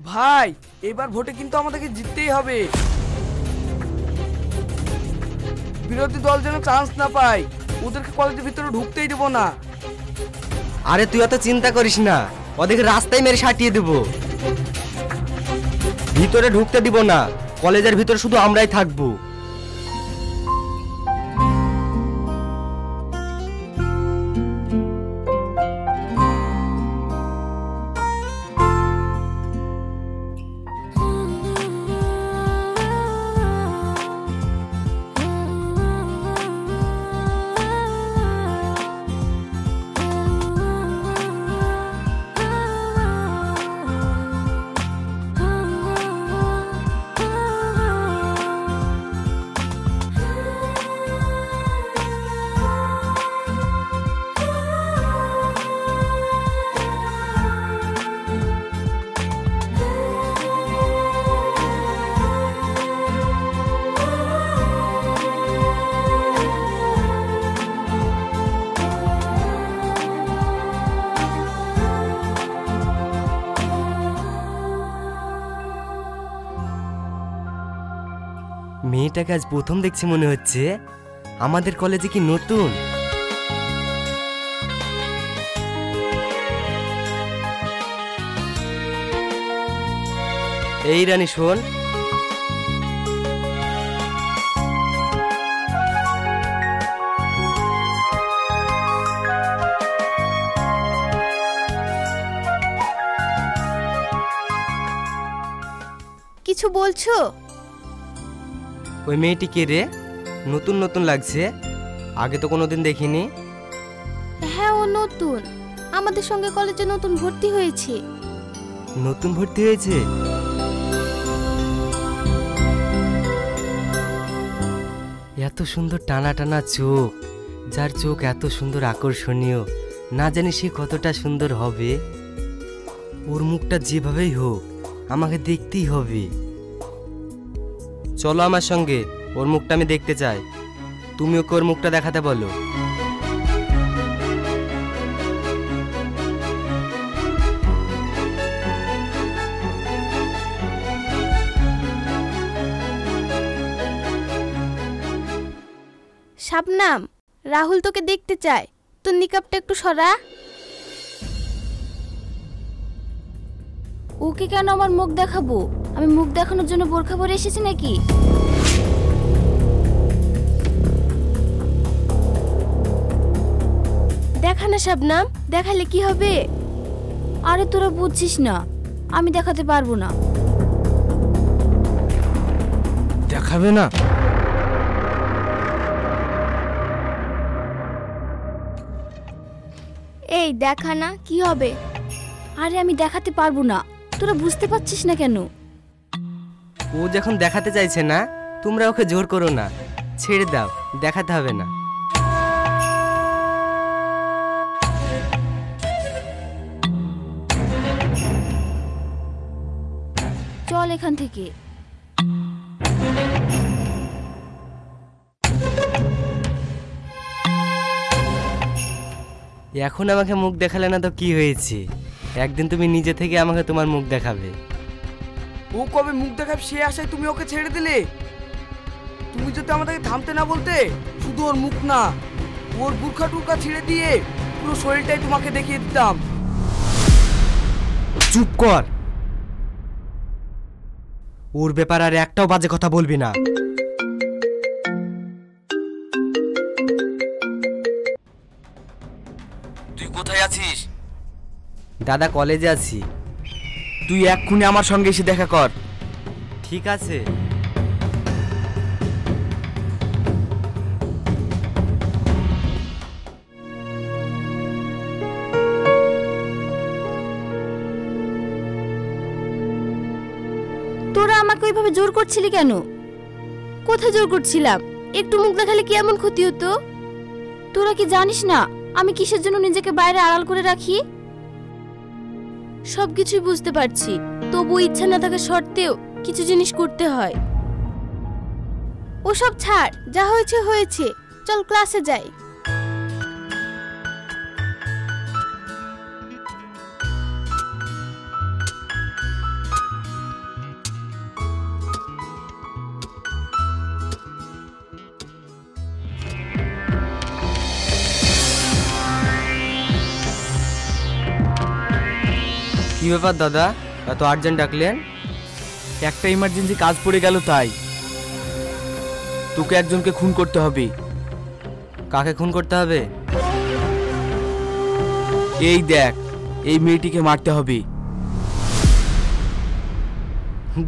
ভাই এবার ভোটে কিন্তু আমাদেরকে জিততেই হবে। বিরোধী দল যেন চান্স না পায়, ওদেরকে কলেজের ভিতরে ঢুকতেই দেবো না। আরে তুই অত চিন্তা করিস না, ওদেরকে রাস্তায় মেরে সাটিয়ে দেব। ভিতরে ঢুকতে দিব না, কলেজের ভিতরে শুধু আমরাই থাকবো। মেয়েটাকে আজ প্রথম দেখছি মনে হচ্ছে। আমাদের কলেজে কি নতুন? এই রানী শোন, কিছু বলছো? ওই মেয়েটি কে রে? নতুন নতুন লাগছে, আগে তো কোনোদিন দেখিনি। হ্যাঁ ও নতুন, আমাদের সঙ্গে কলেজে নতুন ভর্তি হয়েছে। নতুন ভর্তি হয়েছে? এত সুন্দর টানা টানা চোখ, যার চোখ এত সুন্দর আকর্ষণীয়, না জানি সে কতটা সুন্দর হবে। ওর মুখটা যেভাবেই হোক আমাকে দেখতেই হবে। চলো আমার সঙ্গে, ওর মুখটা আমি দেখতে চাই। তুমি ওকে ওর মুখটা দেখাতে বলো। শাবনাম, রাহুল তোকে দেখতে চায়, তোর নিকাবটা একটু সরা। ওকে কেন আমার মুখ দেখাবো? আমি মুখ দেখানোর জন্য বোরখা পরে এসেছি নাকি? দেখা না শাবনাম, দেখালে কি হবে? আরে তোরা বুঝছিস না, আমি দেখাতে পারবো না। দেখাবে না? এই দেখা না, কি হবে? আরে আমি দেখাতে পারবো না, তোরা বুঝতে পারছিস না কেন? ও যখন দেখাতে চাইছে না, তোমরা ওকে জোর করো না, ছেড়ে দাও, দেখাতে হবে না। চল এখান থেকে। এখন আমাকে মুখ দেখালে না তো কি হয়েছে? একদিন তুমি নিজে থেকে আমাকে তোমার মুখ দেখাবে। ও কবে মুখ দেখাবে সে আশায় তুমি ওকে ছেড়ে দিলে? তুমি যদি আমাদেরকে থামতে না বলতে, শুধু ওর মুখ না, ওর বুরখা টুরখা ছেড়ে দিয়ে পুরো শরীরটাই তোমাকে দেখিয়ে দিতাম। চুপ কর, ওর ব্যাপার আর একটাও বাজে কথা বলবি না। তুই কোথায় আছিস? দাদা কলেজে আছি। তুই এক্ষুনি আমার সঙ্গে এসে দেখা কর। ঠিক আছে। তোরা আমাকে ওইভাবে জোর করছিলি কেন? কোথায় জোর করছিলাম? একটু মুখ দেখালে কি এমন ক্ষতি হতো? তোরা কি জানিস না আমি কিসের জন্য নিজেকে বাইরে আড়াল করে রাখি? সবকিছুই বুঝতে পারছি, তবু ইচ্ছা না থাকা সত্ত্বেও কিছু জিনিস করতে হয়। ওসব ছাড়, যা হয়েছে হয়েছে, চল ক্লাসে যাই। কি ব্যাপার দাদা, এত আর্জেন্ট ডাকলেন? একটা ইমার্জেন্সি কাজ পড়ে গেল, তাই তোকে একজনকে খুন করতে হবে। কাকে খুন করতে হবে? এই দেখ, এই মেয়েটিকে মারতে হবে।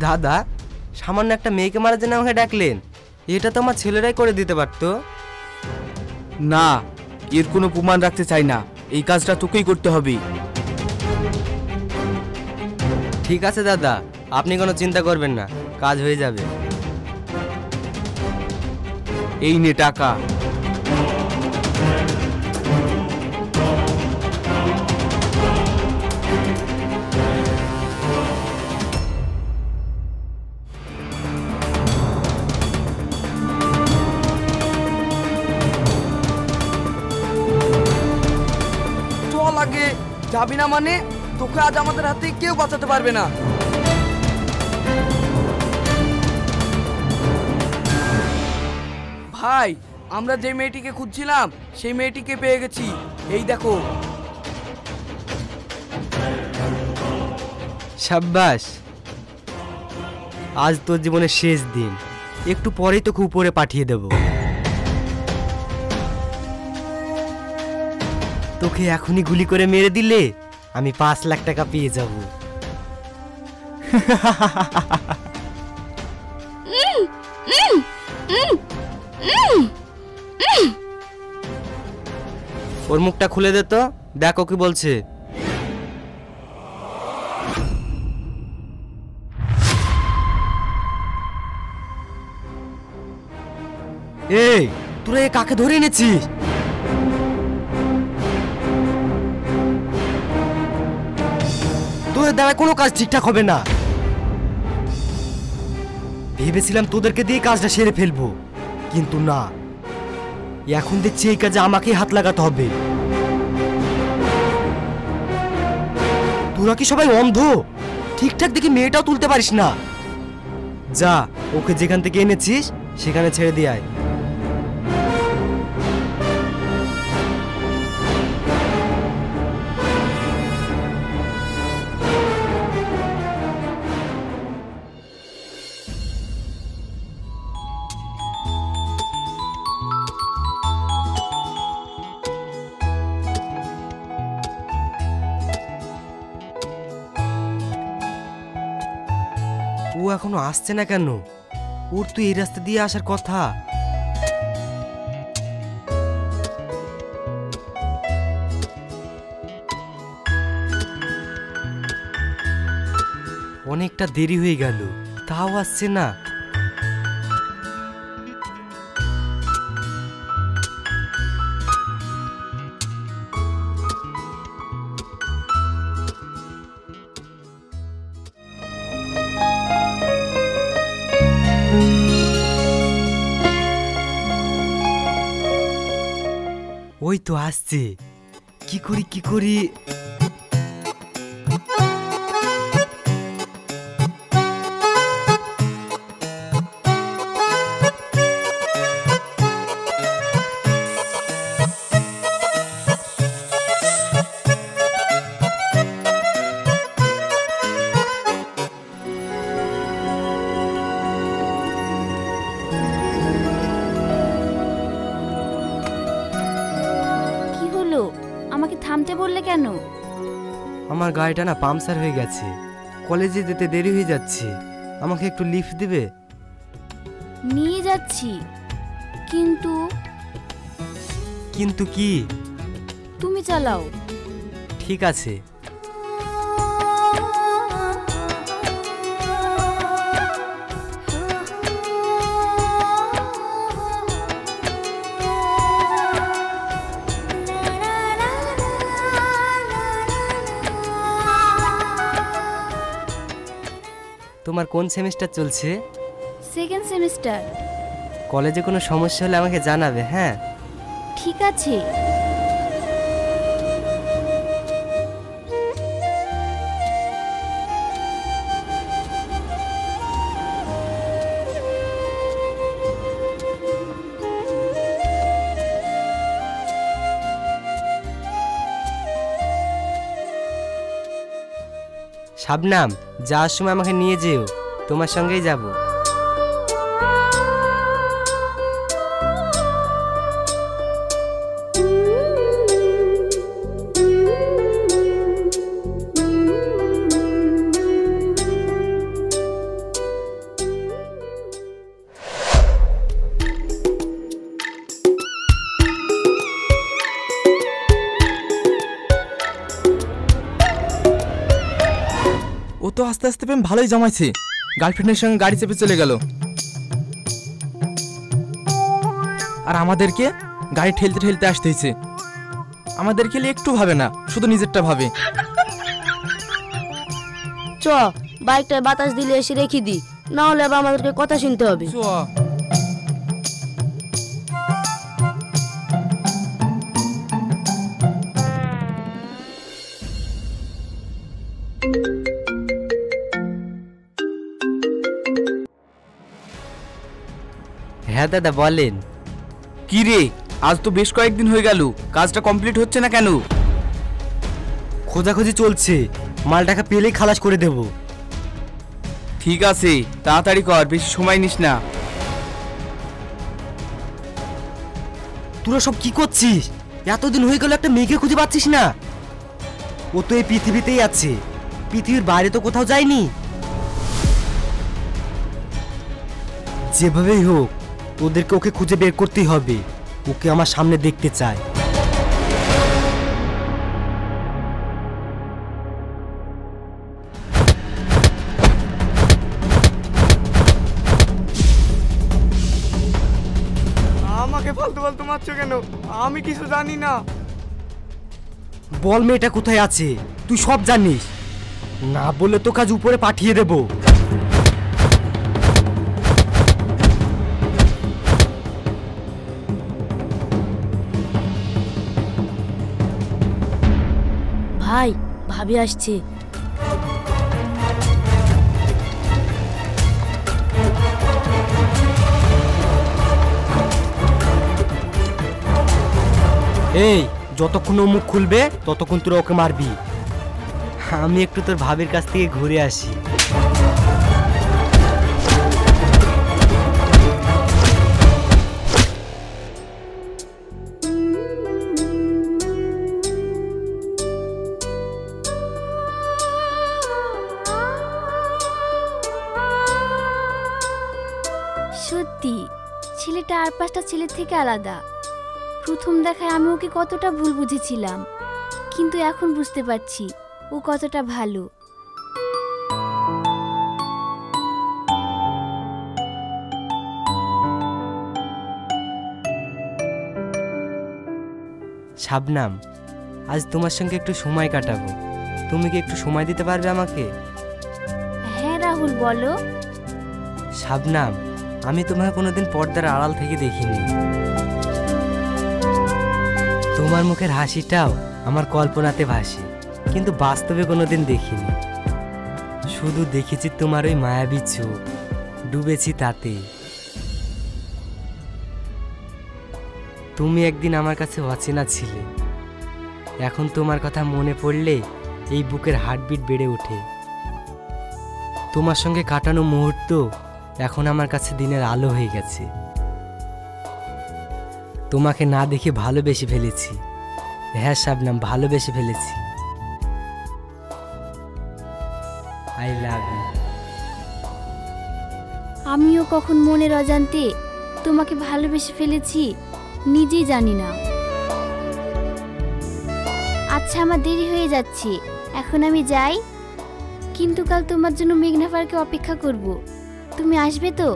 দাদা, সামান্য একটা মেয়েকে মারার জন্য আমাকে ডাকলেন? এটা তো আমার ছেলেরাই করে দিতে পারতো। না, এর কোনো প্রমাণ রাখতে চাই না, এই কাজটা তোকেই করতে হবে। ঠিক আছে দাদা, আপনি কোনো চিন্তা করবেন না, কাজ হয়ে যাবে। এই নে টাকা। চল আগে। যাবি না মানে? তোকে আজ আমাদের হাতে কেউ বাঁচাতে পারবে না। ভাই, আমরা যে মেয়েটিকে খুঁজছিলাম সেই মেয়েটিকে পেয়ে গেছি। এই দেখো। সাব্বাস, আজ তোর জীবনের শেষ দিন, একটু পরেই তোকে উপরে পাঠিয়ে দেব। তোকে এখনই গুলি করে মেরে দিলে আমি 5 লাখ টাকা পেয়ে যাব। ওর মুখটা খুলে দে তো, দেখো কি বলছে। এই, তোরা এ কাকে ধরে এনেছিস? তোদের দ্বারা কোনো কাজ ঠিকঠাক হবে না। ভেবেছিলাম তোদেরকে দিয়ে কাজটা সেরে ফেলবো, কিন্তু না, এখন দেখছি এই কাজে আমাকেই হাত লাগাতে হবে। তোরা কি সবাই অন্ধ? ঠিকঠাক দেখে মেয়েটাও তুলতে পারিস না? যা, ওকে যেখান থেকে এনেছিস সেখানে ছেড়ে দিয়ে আয়। ও এখনো আসছে না কেন? ওর তো এই রাস্তা দিয়ে আসার কথা। অনেকটা দেরি হয়ে গেল, তাও আসছে না। ওই তো আসছে, কি করি কি করি। আমাকে থামতে বললে কেন? আমার গাড়িটা না পাংচার হয়ে গেছে, কলেজে যেতে দেরি হয়ে যাচ্ছে, আমাকে একটু লিফট দিবে? নিয়ে যাচ্ছি, কিন্তু কিন্তু কি? তুমি চালাও। ঠিক আছে। তোমার কোন সেমিস্টার চলছে? Second semester. কলেজে কোনো সমস্যা হলে আমাকে জানাবে, হ্যাঁ? ঠিক আছে। শাবনাম, যাওয়ার সময় আমাকে নিয়ে যেও, তোমার সঙ্গেই যাব। ও তো আস্তে আস্তে প্রেম ভালোই জমাইছে, গার্লফ্রেন্ডের সঙ্গে গাড়ি চেপে চলে গেল। আর আমাদেরকে গাড়ি ঠেলতে ঠেলতে আসতে হয়েছে। আমাদের খেলে একটু ভাবে না, শুধু নিজেরটা ভাবে। চ বাইকটায় বাতাস দিলে এসে রেখে দি, না হলে আবার আমাদেরকে কথা শুনতে হবে। চ। হ্যাঁ দাদা, বলেন। কি রে, আজ তো বেশ কয়েকদিন হয়ে গেল, কাজটা কমপ্লিট হচ্ছে না কেন? খোঁজাখুঁজি চলছে, মালটাকে পেলেই খালাস করে দেব। ঠিক আছে, তাড়াতাড়ি কর, বেশি সময় নিস না। তোরা সব কি করছিস? এতদিন হয়ে গেল একটা মেয়েকে খুঁজে পাচ্ছিস না? ও তো এই পৃথিবীতেই আছে, পৃথিবীর বাইরে তো কোথাও যায়নি। যেভাবেই হোক তোদেরকে ওকে খুঁজে বের করতেই হবে। ওকে আমার সামনে দেখতে চাই। আমাকে ফালতু ফালতু মারছো কেন? আমি কিছু জানি না। বল মেয়েটা কোথায় আছে? তুই সব জানিস, না বললে তো কাজ উপরে পাঠিয়ে দেব। ভাই, ভাবি আসছে। এই, যতক্ষণ ও মুখ খুলবে ততক্ষণ তোরা ওকে মারবি। আমি একটু তোর ভাবির কাছ থেকে ঘুরে আসি। সত্যি ছেলেটা আর 5টা ছেলের থেকে আলাদা। প্রথম দেখায় আমি ওকে কতটা ভুল বুঝেছিলাম, কিন্তু এখন বুঝতে পারছি ও কতটা ভালো। শাবনাম, আজ তোমার সঙ্গে একটু সময় কাটাবো। তুমি কি একটু সময় দিতে পারবে আমাকে? হ্যাঁ রাহুল, বলো। শাবনাম, আমি তোমাকে কোনোদিন পর্দার আড়াল থেকে দেখিনি। তোমার মুখের হাসিটাও আমার কল্পনাতে ভাসে, কিন্তু বাস্তবে কোনোদিন দেখিনি। শুধু দেখেছি তোমার ওই মায়াবী চোখ, ডুবেছি তাতে। তুমি একদিন আমার কাছে অচেনা ছিলে, এখন তোমার কথা মনে পড়লে এই বুকের হার্টবিট বেড়ে ওঠে। তোমার সঙ্গে কাটানো মুহূর্ত এখন আমার কাছে দিনের আলো হয়ে গেছে। তোমাকে না দেখে ভালোবেসে ফেলেছি। হ্যাঁ শাবনাম, ভালোবেসে ফেলেছি। I love you. আমিও কখন মনের অজান্তে তোমাকে ভালোবেসে ফেলেছি নিজেই জানি না। আচ্ছা, আমার দেরি হয়ে যাচ্ছে, এখন আমি যাই। কিন্তু কাল তোমার জন্য মেঘনা পার্কে অপেক্ষা করব, তুমি আসবে তো?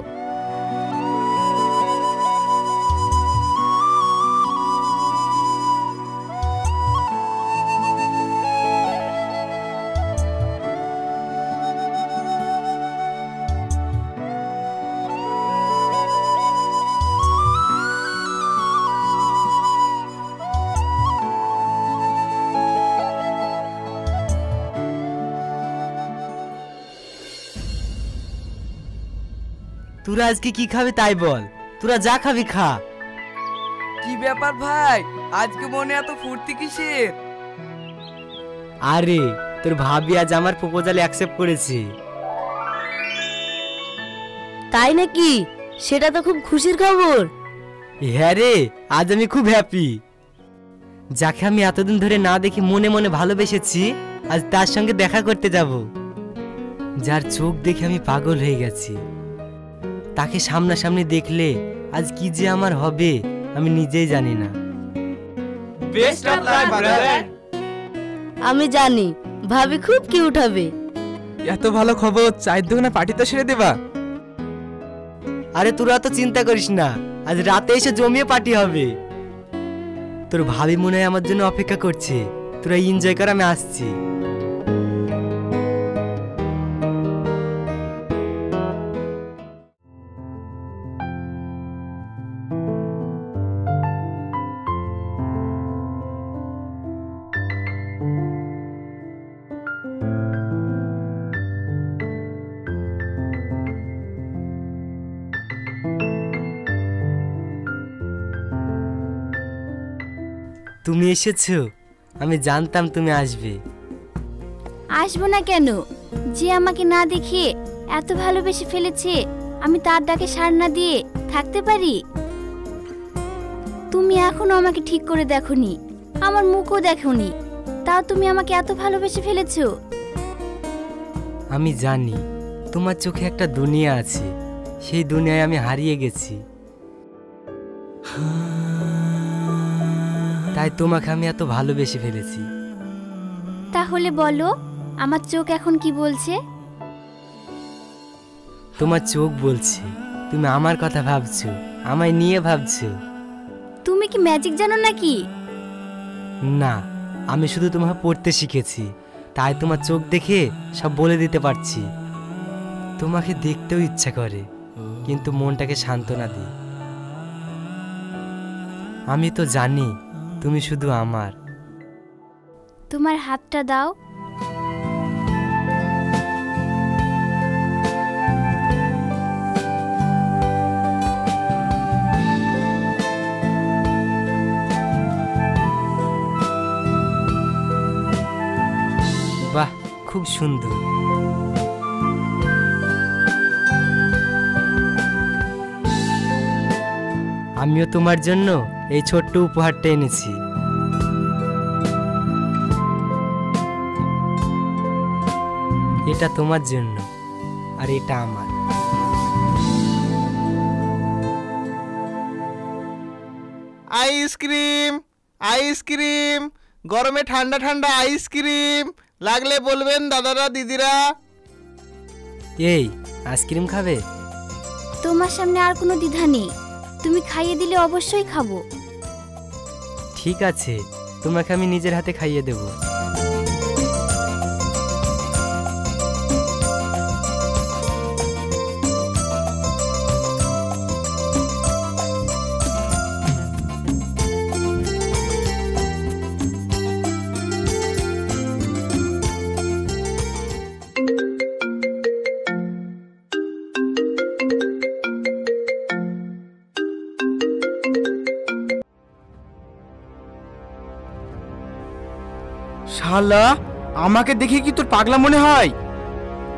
তোরা আজকে কি খাবি তাই বল, তোরা যা খাবি খা। কি ব্যাপার ভাই, আজকে মনে এত ফুর্তি কিসের? আরে, তো তোর ভাবি আজ আমার প্রপোজাল অ্যাকসেপ্ট করেছে। তাই নাকি? সেটা তো খুব খুশির খবর। হ্যাঁ রে, আজ আমি খুব হ্যাপি। যাকে আমি এতদিন ধরে না দেখি মনে মনে ভালোবেসেছি, আজ তার সঙ্গে দেখা করতে যাব। যার চোখ দেখে আমি পাগল হয়ে গেছি, তাকে সামনাসামনি দেখলে আজ কি যে আমার হবে আমি নিজেই জানি না। Best of luck brother. আমি জানি ভাবি খুব কিউট হবে। এত ভালো খবর, চায়ের দোকানে পার্টিতে সেরে দেবা? আরে তোরা তো চিন্তা করিস না, আজ রাতে এসে জমিয়ে পার্টি হবে। তোর ভাবি মনে হয় আমার জন্য অপেক্ষা করছে, তোরা এনজয় কর, আমি আসছি। তুমি এসেছো, আমি জানতাম তুমি আসবে। আসবো না কেন? যে আমাকে না দেখে এত ভালোবেসে ফেলেছে, আমি তার ডাকে সাড়া না দিয়ে থাকতে পারি? তুমি এখনো আমাকে ঠিক করে দেখোনি, আমার মুখও দেখোনি, তাও তুমি আমাকে এত ভালোবেসে ফেলেছো। আমি জানি তোমার চোখে একটা দুনিয়া আছে, সেই দুনিয়ায় আমি হারিয়ে গেছি। তাই তোমাকে আমি এত ভালোবেসে ফেলেছি। তাহলে বলো, আমার চোখ এখন কি বলছে? তোমার চোখ বলছে তুমি আমার কথা ভাবছো, আমায় নিয়ে ভাবছো। তুমি কি ম্যাজিক জানো নাকি? না, আমি শুধু তোমাকে পড়তে শিখেছি, তাই তোমার চোখ দেখে সব বলে দিতে পারছি। তোমাকে দেখতেও ইচ্ছা করে, কিন্তু মনটাকে সান্ত্বনা দিই। আমি তো জানি তুমি শুধু আমার। তোমার হাতটা দাও। বাহ, খুব সুন্দর। আমিও তোমার জন্য এই ছোট্ট উপহারটা এনেছি। এটা তোমার জন্য, আর এটা আমার। আইসক্রিম, আইসক্রিম, গরমে ঠান্ডা ঠান্ডা আইসক্রিম লাগলে বলবেন দাদারা দিদিরা। এই, আইসক্রিম খাবে? তোমার সামনে আর কোনো দ্বিধা নেই, তুমি খাইয়ে দিলে অবশ্যই খাবো। ঠিক আছে, তোমাকে আমি নিজের হাতে খাইয়ে দেব। শালা, আমাকে দেখে কি তোর পাগলা মনে হয়?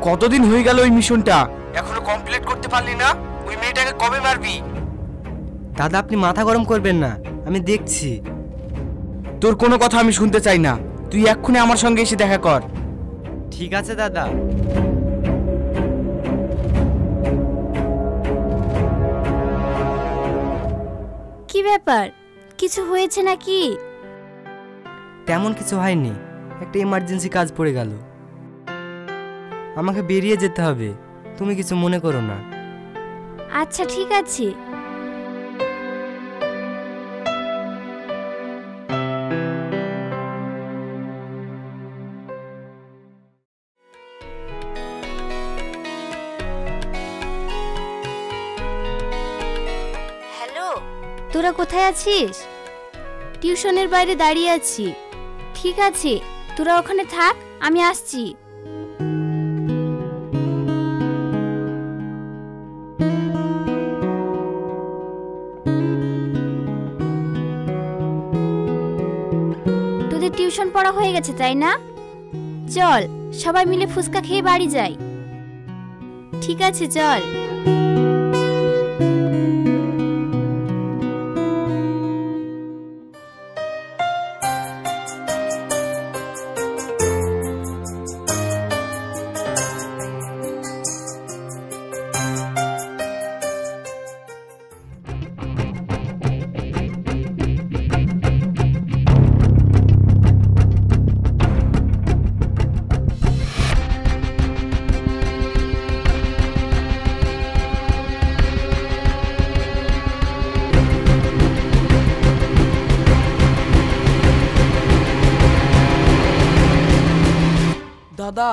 কতদিন হয়ে গেল ওই মিশনটা, এখনো কমপ্লিট করতে পারলি না? ওই মেয়েটাকে কবে মারবি? দাদা, আপনি মাথা গরম করবেন না, আমি দেখছি। তোর কোনো কথা আমি শুনতে চাই না, তুই এক্ষুনি আমার সঙ্গে এসে দেখা কর। ঠিক আছে দাদা। কি ব্যাপার, কিছু হয়েছে নাকি? তেমন কিছু হয়নি, একটা ইমার্জেন্সি কাজ পড়ে গেল, আমাকে বেরিয়ে যেতে হবে। তুমি কিছু মনে করো না। আচ্ছা ঠিক আছে। হ্যালো, তোরা কোথায় আছিস? টিউশনের বাইরে দাঁড়িয়ে আছি। ঠিক আছে, তোরা ওখানে থাক, আমি আসছি। তোদের টিউশন পড়া হয়ে গেছে তাই না? চল সবাই মিলে ফুচকা খেয়ে বাড়ি যাই। ঠিক আছে চল। দাদা,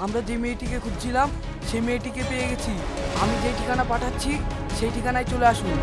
আমরা যে মেয়েটিকে খুঁজছিলাম সেই মেয়েটিকে পেয়ে গেছি। আমি যে ঠিকানা পাঠাচ্ছি সেই ঠিকানায় চলে আসুন।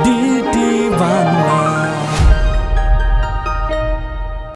DT Bangla